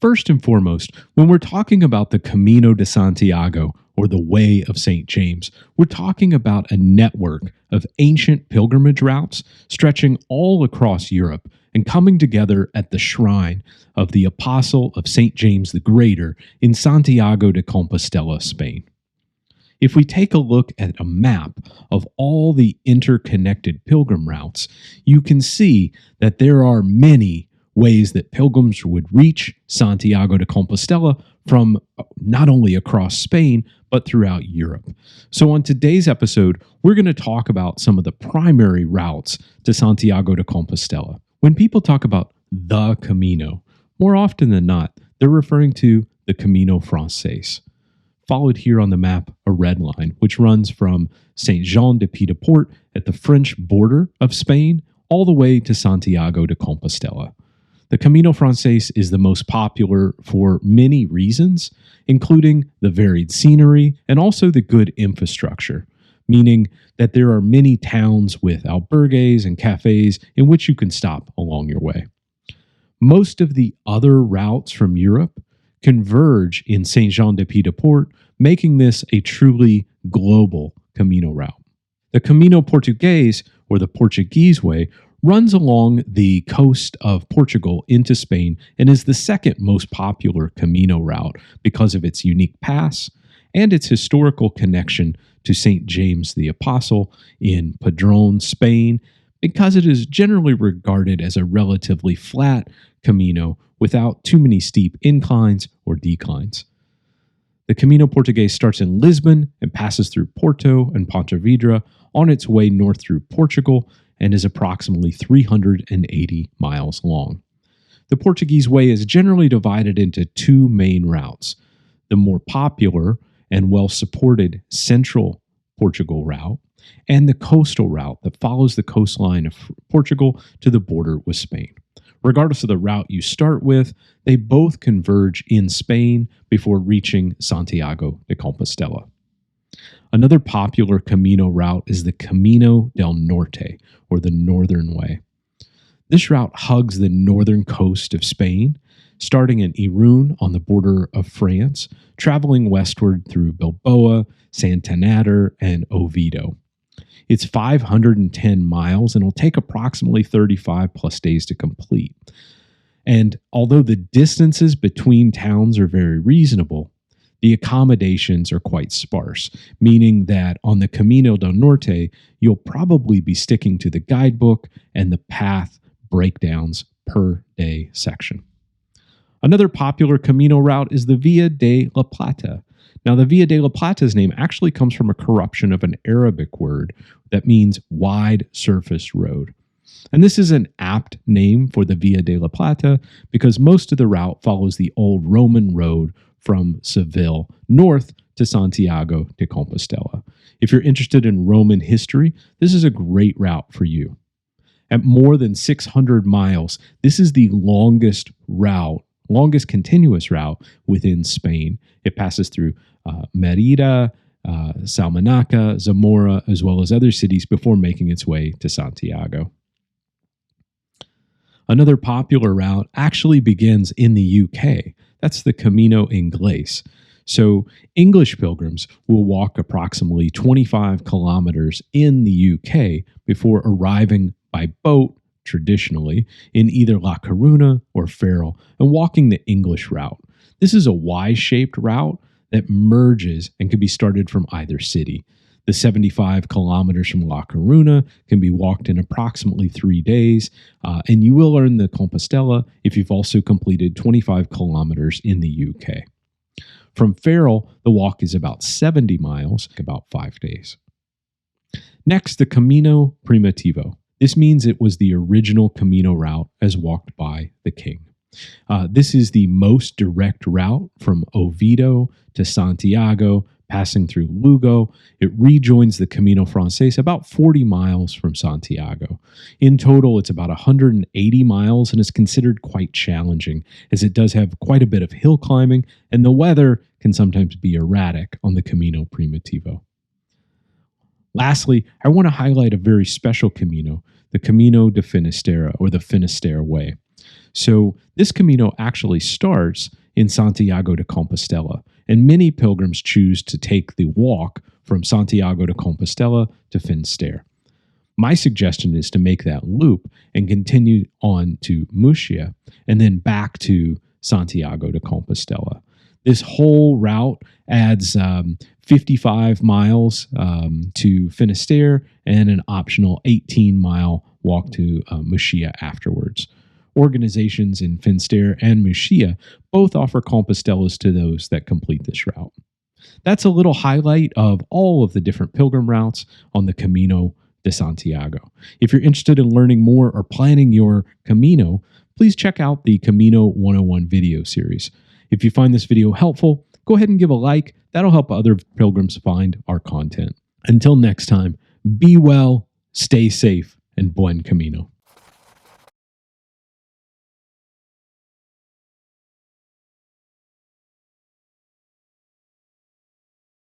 First and foremost, when we're talking about the Camino de Santiago, or the Way of St. James, we're talking about a network of ancient pilgrimage routes stretching all across Europe and coming together at the shrine of the Apostle of St. James the Greater in Santiago de Compostela, Spain. If we take a look at a map of all the interconnected pilgrim routes, you can see that there are many ways that pilgrims would reach Santiago de Compostela from not only across Spain, but throughout Europe. So on today's episode, we're going to talk about some of the primary routes to Santiago de Compostela. When people talk about the Camino, more often than not, they're referring to the Camino Frances. Followed here on the map, a red line, which runs from Saint-Jean-de-Pied-de-Port at the French border of Spain all the way to Santiago de Compostela. The Camino Frances is the most popular for many reasons, including the varied scenery and also the good infrastructure, meaning that there are many towns with albergues and cafes in which you can stop along your way. Most of the other routes from Europe converge in Saint-Jean-de-Pied-de-Port, making this a truly global Camino route. The Camino Portugues, or the Portuguese way, runs along the coast of Portugal into Spain and is the second most popular Camino route because of its unique pass and its historical connection to St. James the Apostle in Padrón, Spain, because it is generally regarded as a relatively flat Camino without too many steep inclines or declines. The Camino Portugues starts in Lisbon and passes through Porto and Pontevedra on its way north through Portugal and is approximately 380 miles long. The Portuguese way is generally divided into two main routes: the more popular and well-supported central Portugal route, and the coastal route that follows the coastline of Portugal to the border with Spain. Regardless of the route you start with, they both converge in Spain before reaching Santiago de Compostela. Another popular Camino route is the Camino del Norte, or the Northern Way. This route hugs the northern coast of Spain, starting in Irún on the border of France, traveling westward through Bilbao, Santander, and Oviedo. It's 510 miles and will take approximately 35 plus days to complete. And although the distances between towns are very reasonable, the accommodations are quite sparse, meaning that on the Camino del Norte, you'll probably be sticking to the guidebook and the path breakdowns per day section. Another popular Camino route is the Via de la Plata. Now, the Via de la Plata's name actually comes from a corruption of an Arabic word that means wide surface road. And this is an apt name for the Via de la Plata because most of the route follows the old Roman road from Seville north to Santiago de Compostela. If you're interested in Roman history, this is a great route for you. At more than 600 miles, this is the longest continuous route within Spain. It passes through Merida, Salamanca, Zamora, as well as other cities before making its way to Santiago. Another popular route actually begins in the UK. That's the Camino Ingles. So English pilgrims will walk approximately 25 kilometers in the UK before arriving by boat, traditionally, in either La Coruna or Ferrol, and walking the English route. This is a Y-shaped route that merges and can be started from either city. The 75 kilometers from La Coruna can be walked in approximately 3 days, and you will earn the Compostela if you've also completed 25 kilometers in the UK. From Ferrol, the walk is about 70 miles, about 5 days. Next, the Camino Primativo. This means it was the original Camino route as walked by the king. This is the most direct route from Oviedo to Santiago, passing through Lugo. It rejoins the Camino Frances about 40 miles from Santiago. In total, it's about 180 miles and is considered quite challenging, as it does have quite a bit of hill climbing, and the weather can sometimes be erratic on the Camino Primativo. Lastly, I want to highlight a very special Camino, the Camino de Finisterra, or the Finisterre Way. So this Camino actually starts in Santiago de Compostela, and many pilgrims choose to take the walk from Santiago de Compostela to Finisterre. My suggestion is to make that loop and continue on to Murcia and then back to Santiago de Compostela. This whole route adds 55 miles to Finisterre and an optional 18-mile walk to Murcia afterwards. Organizations in Finisterre and Murcia both offer Compostelas to those that complete this route. That's a little highlight of all of the different pilgrim routes on the Camino de Santiago. If you're interested in learning more or planning your Camino, please check out the Camino 101 video series. If you find this video helpful, go ahead and give a like. That'll help other pilgrims find our content. Until next time, be well, stay safe, and buen camino.